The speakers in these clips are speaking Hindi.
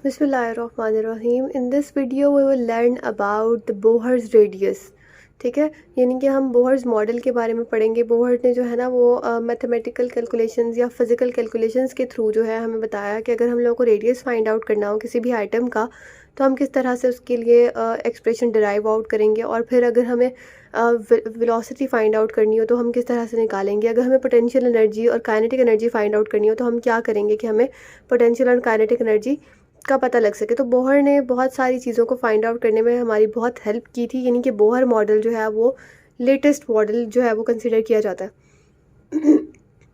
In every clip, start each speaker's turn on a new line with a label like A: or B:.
A: बिस्मिल्लाहिर्रहमानिर्रहीम। In this video we will learn about the Bohr's radius. ठीक है, यानी कि हम बोहर्स मॉडल के बारे में पढ़ेंगे। बोहर ने जो है ना वो मैथमेटिकल कैलकुलेशंस या फिज़िकल कैलकुलेशंस के थ्रू जो है हमें बताया कि अगर हम लोगों को रेडियस फाइंड आउट करना हो किसी भी आइटम का, तो हम किस तरह से उसके लिए एक्सप्रेशन डिराइव आउट करेंगे। और फिर अगर हमें वेलोसिटी फाइंड आउट करनी हो तो हम किस तरह से निकालेंगे। अगर हमें पोटेंशियल एनर्जी और काइनेटिक एनर्जी फाइंड आउट करनी हो तो हम क्या करेंगे कि हमें पोटेंशियल और काइनेटिक एनर्जी का पता लग सके। तो बोहर ने बहुत सारी चीज़ों को फाइंड आउट करने में हमारी बहुत हेल्प की थी, यानी कि बोहर मॉडल जो है वो लेटेस्ट मॉडल जो है वो कंसिडर किया जाता है।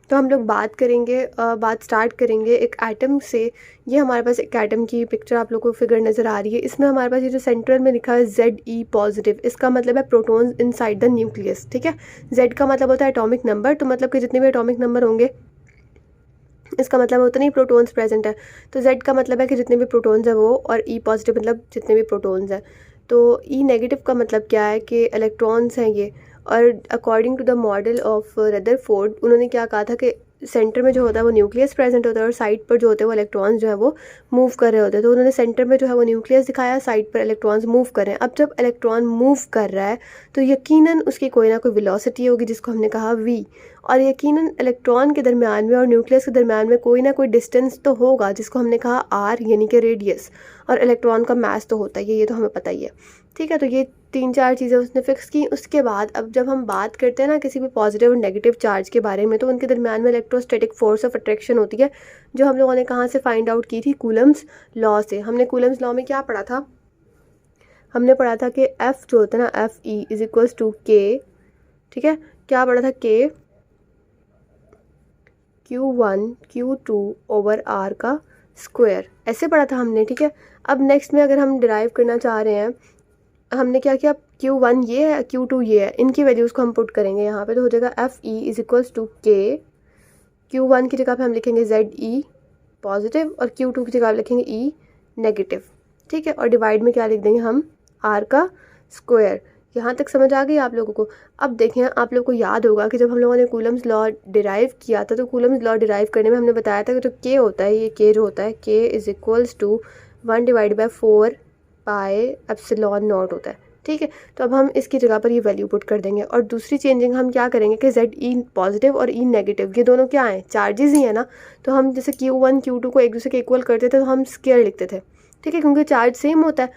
A: तो हम लोग बात स्टार्ट करेंगे एक एटम से। ये हमारे पास एक एटम की पिक्चर आप लोग को फिगर नज़र आ रही है। इसमें हमारे पास ये जो सेंट्रल में लिखा है ZE पॉजिटिव, इसका मतलब है प्रोटॉन्स इनसाइड द न्यूक्लियस। ठीक है, Z का मतलब होता है एटॉमिक नंबर, तो मतलब कि जितने भी एटॉमिक नंबर होंगे इसका मतलब उतने ही प्रोटॉन्स प्रेजेंट है। तो Z का मतलब है कि जितने भी प्रोटॉन्स हैं वो, और E पॉजिटिव मतलब जितने भी प्रोटॉन्स हैं। तो E नेगेटिव का मतलब क्या है कि इलेक्ट्रॉन्स हैं ये। और according to the model of Rutherford, उन्होंने क्या कहा था कि सेंटर में जो होता है वो न्यूक्लियस प्रेजेंट होता है और साइड पर जो होते हैं वो इलेक्ट्रॉन्स जो है वो मूव कर रहे होते हैं। तो उन्होंने सेंटर में जो है वो न्यूक्लियस दिखाया, साइड पर इलेक्ट्रॉन्स मूव कर रहे हैं। अब जब इलेक्ट्रॉन मूव कर रहा है तो यकीनन उसकी कोई ना कोई वेलोसिटी होगी जिसको हमने कहा v, और यकीनन इलेक्ट्रॉन के दरमियान में और न्यूक्लियस के दरमियान में कोई ना कोई डिस्टेंस तो होगा जिसको हमने कहा r, यानी कि रेडियस। और इलेक्ट्रॉन का मास तो होता ही है, ये तो हमें पता ही है। ठीक है, तो ये 3-4 चीज़ें उसने फिक्स की। उसके बाद अब जब हम बात करते हैं ना किसी भी पॉजिटिव और नेगेटिव चार्ज के बारे में, तो उनके दरमियान में इलेक्ट्रोस्टैटिक फोर्स ऑफ अट्रैक्शन होती है, जो हम लोगों ने कहाँ से फाइंड आउट की थी, कूलम्स लॉ से। हमने कूलम्स लॉ में क्या पढ़ा था, हमने पढ़ा था कि F जो होता है ना, FE is equals to K। ठीक है, क्या पढ़ा था, K Q1 Q2 over R का स्क्वायर, ऐसे पढ़ा था हमने। ठीक है, अब नेक्स्ट में अगर हम डिराइव करना चाह रहे हैं, हमने क्या किया, Q1 ये है, Q2 ये है, इनकी वैल्यूज़ को हम पुट करेंगे यहाँ पे। तो हो जाएगा FE is equals to K। Q1 की जगह पे हम लिखेंगे ZE पॉजिटिव और Q2 की जगह पे लिखेंगे E नेगेटिव। ठीक है, और डिवाइड में क्या लिख देंगे हम, R का स्क्वायर। यहाँ तक समझ आ गई आप लोगों को। अब देखें, आप लोगों को याद होगा कि जब हम लोगों ने कूलम्स लॉ डिराइव किया था, तो कूलम्स लॉ डिराइव करने में हमने बताया था कि जो K होता है, ये K जो होता है, K is equals to 1/4 pi epsilon naught होता है। ठीक है, तो अब हम इसकी जगह पर ये वैल्यू पुट कर देंगे। और दूसरी चेंजिंग हम क्या करेंगे कि ZE पॉजिटिव और E नेगेटिव, ये दोनों क्या हैं, चार्जेस ही है ना। तो हम जैसे Q1 Q2 को एक दूसरे के इक्वल करते थे तो हम स्क्वायर लिखते थे। ठीक है, क्योंकि चार्ज सेम होता है।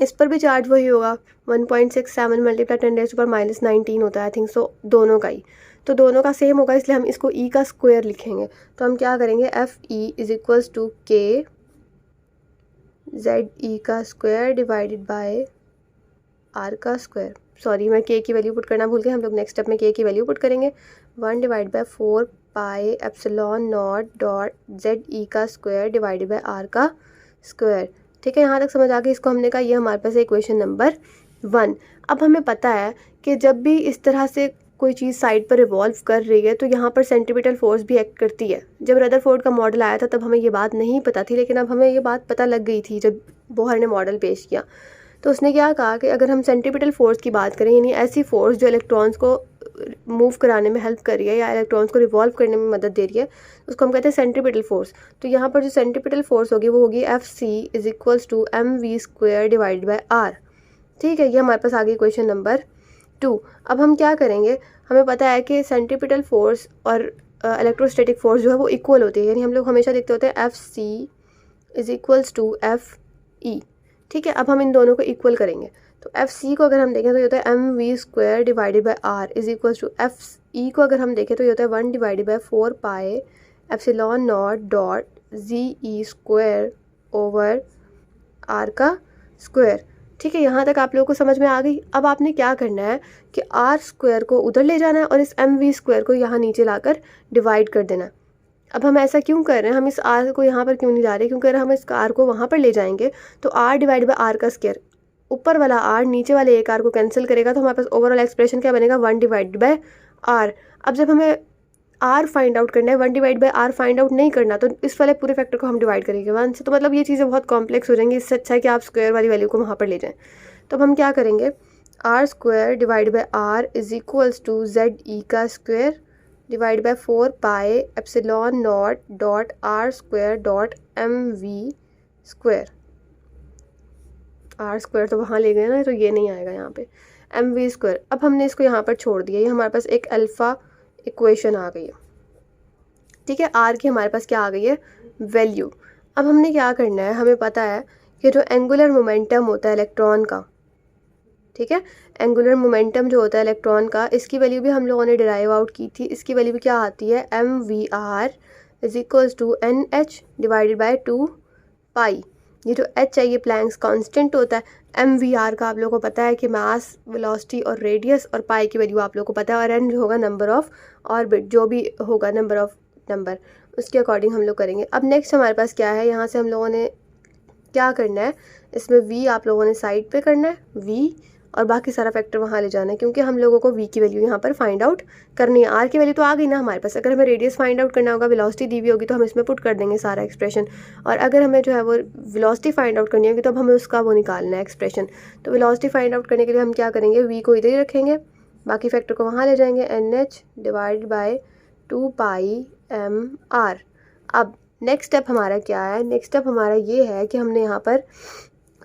A: इस पर भी चार्ज वही होगा, 1.67 मल्टीप्लाई 10⁻⁻19 होता है, आई थिंक सो, दोनों का ही। तो दोनों का सेम होगा, इसलिए हम इसको E का स्क्वायर लिखेंगे। तो हम क्या करेंगे, FE is equals to K ZE का स्क्वायर डिवाइडेड बाय R का स्क्वायर। सॉरी, मैं K की वैल्यू पुट करना भूल गए। हम लोग नेक्स्ट स्टेप में K की वैल्यू पुट करेंगे, 1/4 pi epsilon naught dot ZE का स्क्वायर डिवाइडेड बाय R का स्क्वायर। ठीक है, यहाँ तक समझ आ गई। इसको हमने कहा ये हमारे पास है इक्वेशन नंबर 1। अब हमें पता है कि जब भी इस तरह से कोई चीज़ साइड पर रिवॉल्व कर रही है तो यहाँ पर सेंट्रीपिटल फोर्स भी एक्ट करती है। जब रदरफोर्ड का मॉडल आया था तब हमें ये बात नहीं पता थी, लेकिन अब हमें ये बात पता लग गई थी जब बोहर ने मॉडल पेश किया। तो उसने क्या कहा कि अगर हम सेंट्रीपिटल फोर्स की बात करें, यानी ऐसी फोर्स जो इलेक्ट्रॉन्स को मूव कराने में हेल्प कर रही है या इलेक्ट्रॉन्स को रिवॉल्व करने में मदद दे रही है, उसको हम कहते हैं सेंट्रीपिटल फोर्स। तो यहाँ पर जो सेंट्रीपिटल फोर्स होगी वो होगी FC is equals to MV square divided by R। ठीक है, ये हमारे पास आ गई क्वेश्चन नंबर 2। अब हम क्या करेंगे, हमें पता है कि सेंट्रीपिटल फोर्स और इलेक्ट्रोस्टैटिक फोर्स जो है वो इक्वल होती है, यानी हम लोग हमेशा देखते होते हैं FC is equals to FE। ठीक है, अब हम इन दोनों को इक्वल करेंगे। तो FC को अगर हम देखें तो ये होता है MV square divided by R is equals to FE को अगर हम देखें तो ये होता है 1/4 pi epsilon naught dot ZE square over R का स्क्वायर। ठीक है, यहाँ तक आप लोगों को समझ में आ गई। अब आपने क्या करना है कि R स्क्वायर को उधर ले जाना है और इस MV स्क्वायर को यहाँ नीचे लाकर डिवाइड कर देना है। अब हम ऐसा क्यों कर रहे हैं, हम इस R को यहाँ पर क्यों नहीं ला रहे, क्योंकि अगर हम इस R को वहाँ पर ले जाएंगे तो R डिवाइड बाय R का स्क्वायर, ऊपर वाला R नीचे वाले एक R को कैंसिल करेगा, तो हमारे पास ओवरऑल एक्सप्रेशन क्या बनेगा, 1/R। अब जब हमें R फाइंड आउट करना है, 1/R फाइंड आउट नहीं करना, तो इस वाले पूरे फैक्टर को हम डिवाइड करेंगे 1 से। तो मतलब ये चीज़ें बहुत कॉम्प्लेक्स हो जाएंगी, इससे अच्छा है कि आप स्क्वायर वाली वैल्यू को वहाँ पर ले जाएं। तो अब हम क्या करेंगे, R square divide by R is equals to ZE का square divide by 4 pi epsilon naught dot R square dot M V square. R square तो वहाँ ले गए ना, तो ये नहीं आएगा यहाँ पे, एम वी स्क्वायर। अब हमने इसको यहाँ पर छोड़ दिया, ये हमारे पास एक अल्फ़ा इक्वेशन आ गई है, ठीक है। आर की हमारे पास क्या आ गई है, वैल्यू। अब हमने क्या करना है, हमें पता है कि जो एंगुलर मोमेंटम होता है इलेक्ट्रॉन का, ठीक है, एंगुलर मोमेंटम जो होता है इलेक्ट्रॉन का, इसकी वैल्यू भी हम लोगों ने डिराइव आउट की थी। इसकी वैल्यू भी क्या आती है, M V R is equals to N H divided by 2 pi. ये जो एच है ये प्लैंक्स कांस्टेंट होता है। एम वी आर का आप लोगों को पता है कि मास, वेलोसिटी और रेडियस, और पाई की वैल्यू आप लोगों को पता है, और एन जो होगा नंबर ऑफ ऑर्बिट, जो भी होगा नंबर ऑफ नंबर, उसके अकॉर्डिंग हम लोग करेंगे। अब नेक्स्ट हमारे पास क्या है, यहाँ से हम लोगों ने क्या करना है, इसमें v आप लोगों ने साइड पे करना है v, और बाकी सारा फैक्टर वहाँ ले जाना है, क्योंकि हम लोगों को v की वैल्यू यहाँ पर फाइंड आउट करनी है। r की वैल्यू तो आ गई ना हमारे पास, अगर हमें रेडियस फाइंड आउट करना होगा, वेलोसिटी दी हुई होगी तो हम इसमें पुट कर देंगे सारा एक्सप्रेशन, और अगर हमें जो है वो वेलोसिटी फाइंड आउट करनी होगी तो अब हमें उसका वो निकालना है एक्सप्रेशन। तो वेलोसिटी फाइंड आउट करने के लिए हम क्या करेंगे, v को इधर ही रखेंगे, बाकी फैक्टर को वहाँ ले जाएंगे, N H divide by 2 pi M R. अब नेक्स्ट स्टेप हमारा क्या है, नेक्स्ट स्टेप हमारा ये है कि हमने यहाँ पर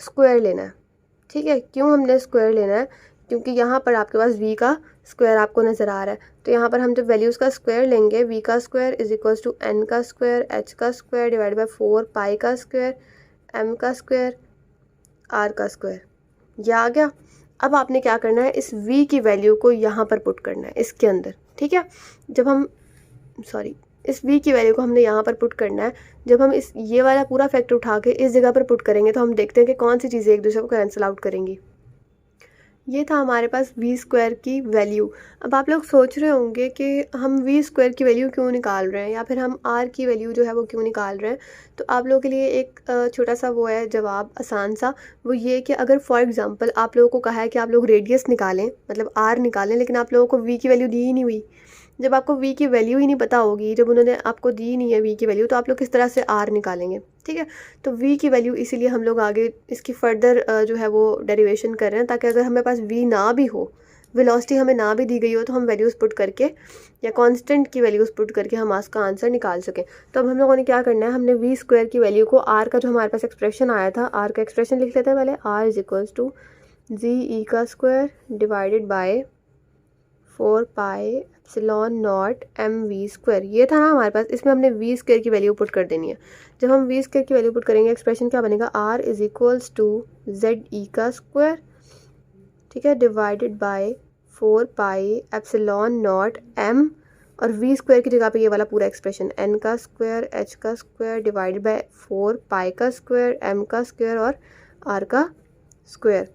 A: स्क्वायर लेना है, ठीक है। क्यों हमने स्क्वायर लेना है, क्योंकि यहाँ पर आपके पास v का स्क्वायर आपको नज़र आ रहा है, तो यहाँ पर हम जब वैल्यूज़ का स्क्वायर लेंगे, v का square is equals to n का स्क्वायर, h का स्क्वायर डिवाइड बाय 4 पाई का स्क्वायर, m का स्क्वायर, r का स्क्वायर, ये आ गया। अब आपने क्या करना है, इस v की वैल्यू को यहाँ पर पुट करना है इसके अंदर, ठीक है। जब हम इस v की वैल्यू को हमने यहाँ पर पुट करना है, जब हम इस ये वाला पूरा फैक्टर उठा के इस जगह पर पुट करेंगे तो हम देखते हैं कि कौन सी चीज़ें एक दूसरे को कैंसिल आउट करेंगी। ये था हमारे पास v स्क्वायर की वैल्यू। अब आप लोग सोच रहे होंगे कि हम v स्क्वायर की वैल्यू क्यों निकाल रहे हैं, या फिर हम r की वैल्यू जो है वो क्यों निकाल रहे हैं। तो आप लोगों के लिए एक छोटा सा वो है जवाब, आसान सा, वो ये कि अगर फॉर एग्जांपल आप लोगों को कहा है कि आप लोग रेडियस निकालें, मतलब r निकालें, लेकिन आप लोगों को v की वैल्यू दी ही नहीं हुई, जब आपको v की वैल्यू ही नहीं पता होगी, जब उन्होंने आपको दी नहीं है v की वैल्यू, तो आप लोग किस तरह से r निकालेंगे, ठीक है। तो v की वैल्यू इसीलिए हम लोग आगे इसकी फर्दर जो है वो डेरिवेशन कर रहे हैं, ताकि अगर हमें पास v ना भी हो, वेलोसिटी हमें ना भी दी गई हो, तो हम वैल्यूज़ पुट करके या कांस्टेंट की वैल्यूज़ पुट करके हम इसका आंसर निकाल सकें। तो अब हम लोगों ने क्या करना है, हमने v स्क्वायर की वैल्यू को r का जो हमारे पास एक्सप्रेशन आया था, r का एक्सप्रेशन लिख लेते हैं पहले, r is equals to ji E का square divided by 4 pi epsilon not M V square, ये था ना हमारे पास। इसमें हमने v स्क्वायर की वैल्यू पुट कर देनी है। जब हम v स्क्वायर की वैल्यू पुट करेंगे, एक्सप्रेशन क्या बनेगा, r is equals to Z E का स्क्वायर, ठीक है, divided by 4 pi epsilon not m, और v स्क्वायर की जगह पे ये वाला पूरा एक्सप्रेशन, n का स्क्वायर, h का स्क्वायर डिवाइडेड बाय 4 पाई का स्क्वायर, m का स्क्वायर और r का स्क्वायर,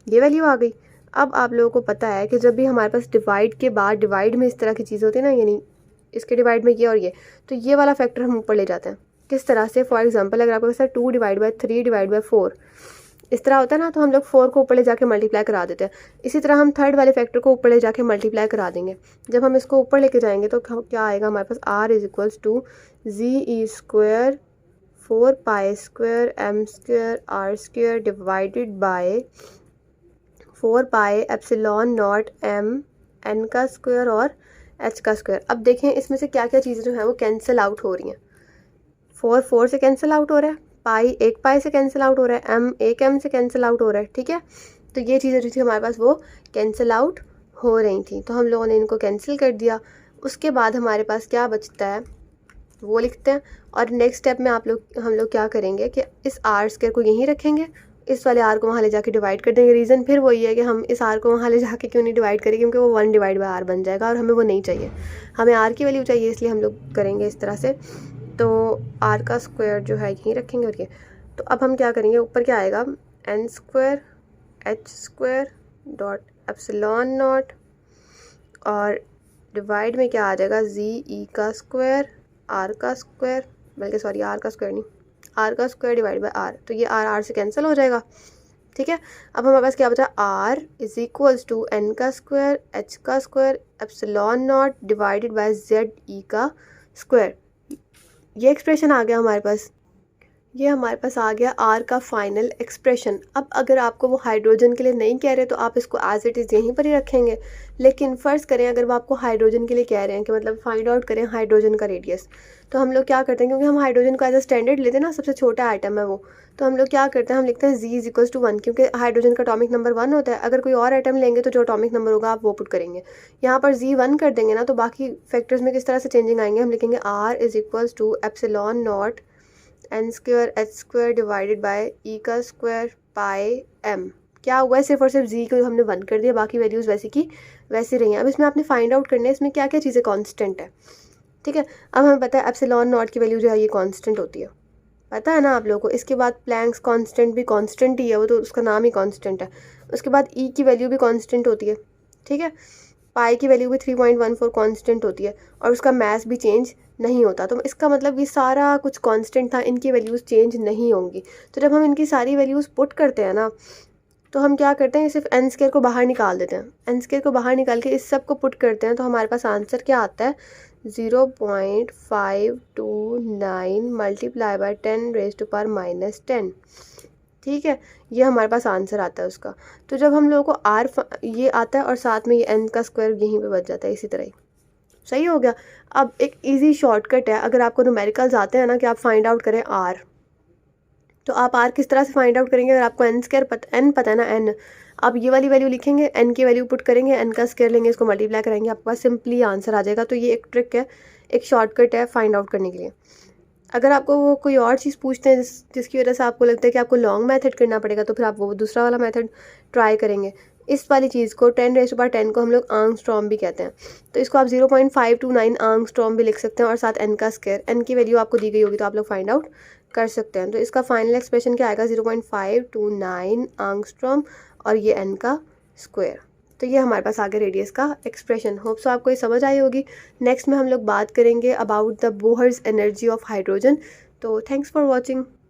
A: ये वैल्यू आ गई। अब आप लोगों को पता है कि जब भी हमारे पास डिवाइड के बाद, डिवाइड में इस तरह की चीज़ होती है ना, यानी इसके डिवाइड में ये और ये, तो ये वाला फैक्टर हम ऊपर ले जाते हैं। किस तरह से, फॉर एग्जांपल अगर आपके पास 2 डिवाइड बाय 3 डिवाइड बाय 4 इस तरह होता है ना, तो हम लोग 4 को ऊपर ले जाके मल्टीप्लाई करा देते हैं। इसी तरह हम थर्ड वाले फैक्टर को ऊपर ले जाके मल्टीप्लाई करा देंगे। जब हम इसको ऊपर लेके जाएंगे तो क्या आएगा हमारे पास, r is equals to ji E square 4 pi square m square r square divided by 4 pi epsilon not m n का स्क्वायर और h का स्क्वायर। अब देखें इसमें से क्या क्या चीज़ें जो हैं वो कैंसिल आउट हो रही हैं। 4 से कैंसिल आउट हो रहा है, पाई एक पाई से कैंसिल आउट हो रहा है, m एक m से कैंसिल आउट हो रहा है, ठीक है। तो ये चीज़ें जो थी हमारे पास वो कैंसिल आउट हो रही थी, तो हम लोगों ने इनको कैंसिल कर दिया। उसके बाद हमारे पास क्या बचता है वो लिखते हैं, और नेक्स्ट स्टेप में हम लोग क्या करेंगे कि इस r स्क्वायर को यहीं रखेंगे, इस वाले r को वहाँ ले जाके डिवाइड कर देंगे। रीज़न फिर वही है कि हम इस r को वहाँ ले जाके क्यों नहीं डिवाइड करेंगे, क्योंकि वो 1 डिवाइड बाय r बन जाएगा, और हमें वो नहीं चाहिए, हमें r की वैल्यू चाहिए, इसलिए हम लोग करेंगे इस तरह से। तो r का स्क्वायर जो है यहीं रखेंगे, और ये तो अब हम क्या करेंगे, ऊपर क्या आएगा, n square h square dot epsilon not, और डिवाइड में क्या आ जाएगा, जी ई का स्क्वायर r का स्क्वायर, बल्कि सॉरी r का स्क्वायर नहीं, r का स्क्वायर डिवाइड बाय r, तो ये r से कैंसिल हो जाएगा, ठीक है। अब हमारे पास क्या बचा, r is equals to n का स्क्वायर h का square epsilon not divided by Z E का स्क्वायर, ये एक्सप्रेशन आ गया हमारे पास। ये हमारे पास आ गया आर का फाइनल एक्सप्रेशन। अब अगर आपको वो हाइड्रोजन के लिए नहीं कह रहे तो आप इसको एज इट इज़ यहीं पर ही रखेंगे, लेकिन फ़र्ज़ करें अगर वो आपको हाइड्रोजन के लिए कह रहे हैं कि मतलब फाइंड आउट करें हाइड्रोजन का रेडियस, तो हम लोग क्या करते हैं, क्योंकि हम हाइड्रोजन को एज अ स्टैंडर्ड लेते हैं ना, सबसे छोटा आइटम है वो, तो हम लोग क्या करते हैं, हम लिखते हैं जी इज इक्वल्स टू 1, क्योंकि हाइड्रोजन का अटॉमिक नंबर 1 होता है। अगर कोई और आइटम लेंगे तो जो अटॉमिक नंबर होगा आप वो पुट करेंगे। यहाँ पर जी 1 कर देंगे ना, तो बाकी फैक्टर्स में किस तरह से चेंजिंग आएंगे, हम लिखेंगे R is equals to epsilon not N square H square divided by E का स्क्वायर पाई एम। क्या हुआ है, सिर्फ और सिर्फ जी को हमने 1 कर दिया, बाकी वैल्यूज़ वैसे की वैसे रही हैं। अब इसमें आपने फाइंड आउट करना है इसमें क्या क्या चीज़ें कांस्टेंट है, ठीक है। अब हमें पता है एप्सिलॉन नॉट की वैल्यू जो है ये कांस्टेंट होती है, पता है ना आप लोगों को। इसके बाद प्लैंक्स कांस्टेंट भी कांस्टेंट ही है, वो तो उसका नाम ही कांस्टेंट है। उसके बाद ई की वैल्यू भी कांस्टेंट होती है, ठीक है। पाई की वैल्यू भी 3.14 कांस्टेंट होती है, और उसका मैथ भी चेंज नहीं होता। तो इसका मतलब ये सारा कुछ कांस्टेंट था, इनकी वैल्यूज़ चेंज नहीं होंगी। तो जब हम इनकी सारी वैल्यूज़ पुट करते हैं ना, तो हम क्या करते हैं, सिर्फ एन स्केयर को बाहर निकाल देते हैं। एन स्केयर को बाहर निकाल के इस सब को पुट करते हैं, तो हमारे पास आंसर क्या आता है, 0.529 मल्टीप्लाई बाय 10⁻⁻10, ठीक है। ये हमारे पास आंसर आता है उसका। तो जब हम लोगों को आर ये आता है और साथ में ये एन का स्क्वायर यहीं पे बच जाता है, इसी तरह ही सही हो गया। अब एक इजी शॉर्टकट है, अगर आपको न्यूमेरिकल्स आते हैं ना कि आप फाइंड आउट करें आर, तो आप आर किस तरह से फाइंड आउट करेंगे। अगर आपको एन स्क्वायर एन पता है ना, एन, आप ये वाली वैल्यू लिखेंगे, एन की वैल्यू पुट करेंगे, एन का स्क्वायर लेंगे, इसको मल्टीप्लाई करेंगे, आपके पास सिंपली आंसर आ जाएगा। तो ये एक ट्रिक है, एक शॉर्टकट है फाइंड आउट करने के लिए। अगर आपको वो कोई और चीज़ पूछते हैं जिसकी वजह से आपको लगता है कि आपको लॉन्ग मेथड करना पड़ेगा, तो फिर आप वो दूसरा वाला मेथड ट्राई करेंगे। इस वाली चीज़ को 10⁻10 को हम लोग आंगस्ट्रॉम भी कहते हैं, तो इसको आप 0.529 आंगस्ट्रॉम भी लिख सकते हैं, और साथ एन का स्क्वायर, एन की वैल्यू आपको दी गई होगी तो आप लोग फाइंड आउट कर सकते हैं। तो इसका फाइनल एक्सप्रेशन क्या आएगा, 0.529 आंगस्ट्रॉम और ये एन का स्क्वायर। तो ये हमारे पास आगे रेडियस का एक्सप्रेशन। होप सो आपको ये समझ आई होगी। नेक्स्ट में हम लोग बात करेंगे about the Bohr's energy of hydrogen. तो थैंक्स फॉर वॉचिंग।